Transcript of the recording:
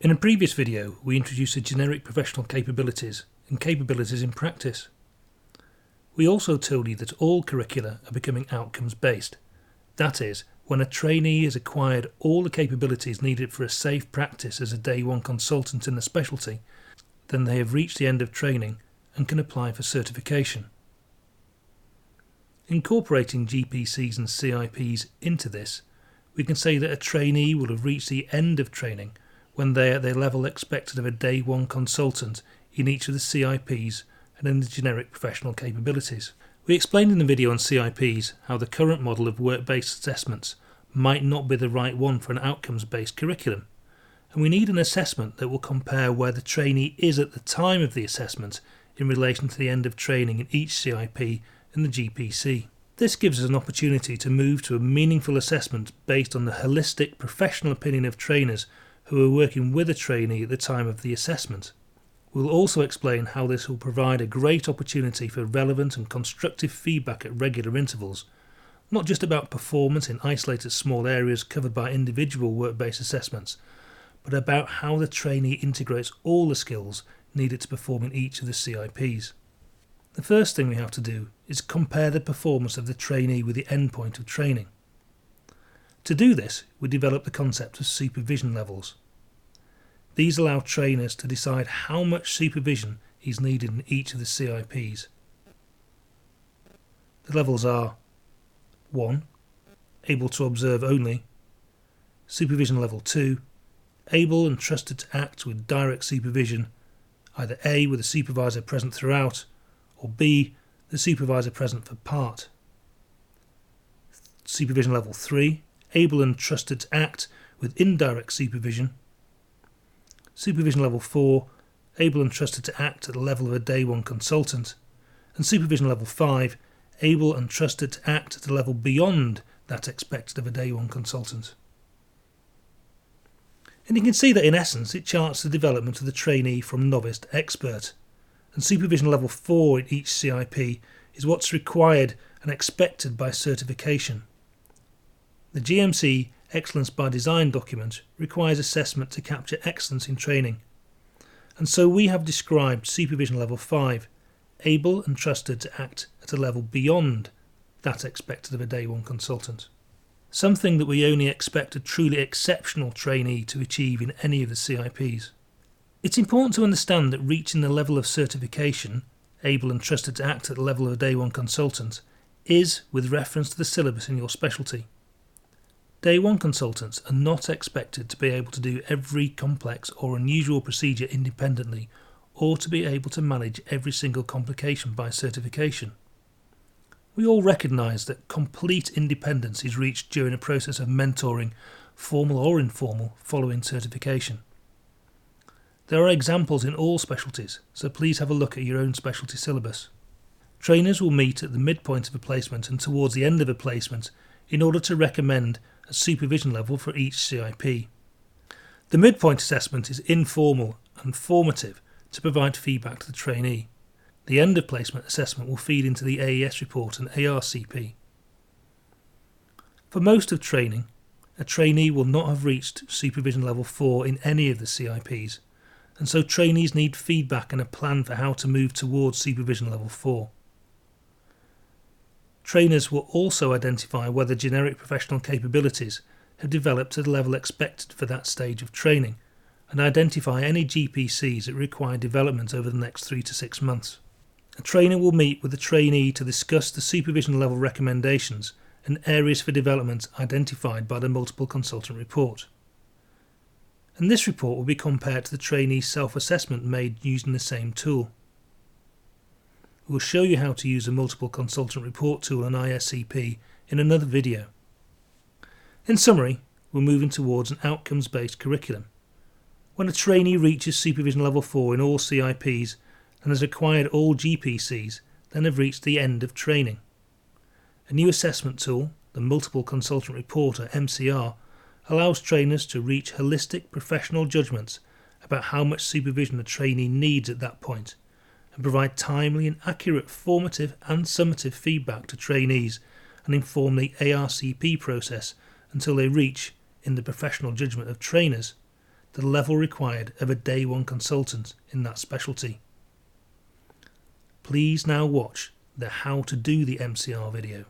In a previous video, we introduced the generic professional capabilities and capabilities in practice. We also told you that all curricula are becoming outcomes based. That is, when a trainee has acquired all the capabilities needed for a safe practice as a day one consultant in the specialty, then they have reached the end of training and can apply for certification. Incorporating GPCs and CIPs into this, we can say that a trainee will have reached the end of training when they are at the level expected of a day one consultant in each of the CIPs and in the generic professional capabilities. We explained in the video on CIPs how the current model of work-based assessments might not be the right one for an outcomes-based curriculum, and we need an assessment that will compare where the trainee is at the time of the assessment in relation to the end of training in each CIP and the GPC. This gives us an opportunity to move to a meaningful assessment based on the holistic professional opinion of trainers who are working with a trainee at the time of the assessment. We'll also explain how this will provide a great opportunity for relevant and constructive feedback at regular intervals, not just about performance in isolated small areas covered by individual work-based assessments, but about how the trainee integrates all the skills needed to perform in each of the CIPs. The first thing we have to do is compare the performance of the trainee with the endpoint of training. To do this, we develop the concept of supervision levels. These allow trainers to decide how much supervision is needed in each of the CIPs. The levels are 1. Able to observe only. Supervision level 2. Able and trusted to act with direct supervision, either A, with a supervisor present throughout, or B, the supervisor present for part. Supervision level 3. Able and trusted to act with indirect supervision. Supervision level 4, able and trusted to act at the level of a day one consultant, and supervision level 5, able and trusted to act at a level beyond that expected of a day one consultant. And you can see that in essence it charts the development of the trainee from novice to expert, and supervision level 4 in each CIP is what's required and expected by certification. The GMC Excellence by Design document requires assessment to capture excellence in training, and so we have described supervision level 5, able and trusted to act at a level beyond that expected of a day one consultant, something that we only expect a truly exceptional trainee to achieve in any of the CIPs. It's important to understand that reaching the level of certification, able and trusted to act at the level of a day one consultant, is with reference to the syllabus in your specialty. Day one consultants are not expected to be able to do every complex or unusual procedure independently, or to be able to manage every single complication by certification. We all recognise that complete independence is reached during a process of mentoring, formal or informal, following certification. There are examples in all specialties, so please have a look at your own specialty syllabus. Trainers will meet at the midpoint of a placement and towards the end of a placement in order to recommend a supervision level for each CIP. The midpoint assessment is informal and formative to provide feedback to the trainee. The end of placement assessment will feed into the AES report and ARCP. For most of training, a trainee will not have reached supervision level 4 in any of the CIPs, and so trainees need feedback and a plan for how to move towards supervision level 4. Trainers will also identify whether generic professional capabilities have developed to the level expected for that stage of training, and identify any GPCs that require development over the next 3 to 6 months. A trainer will meet with the trainee to discuss the supervision level recommendations and areas for development identified by the multiple consultant report. And this report will be compared to the trainee's self-assessment made using the same tool. We'll show you how to use a multiple consultant report tool on ISCP in another video. In summary, we're moving towards an outcomes-based curriculum. When a trainee reaches supervision level 4 in all CIPs and has acquired all GPCs, then have reached the end of training. A new assessment tool, the Multiple Consultant Report or MCR, allows trainers to reach holistic professional judgments about how much supervision a trainee needs at that point, and provide timely and accurate formative and summative feedback to trainees and inform the ARCP process until they reach, in the professional judgment of trainers, the level required of a day one consultant in that specialty. Please now watch the how to do the MCR video.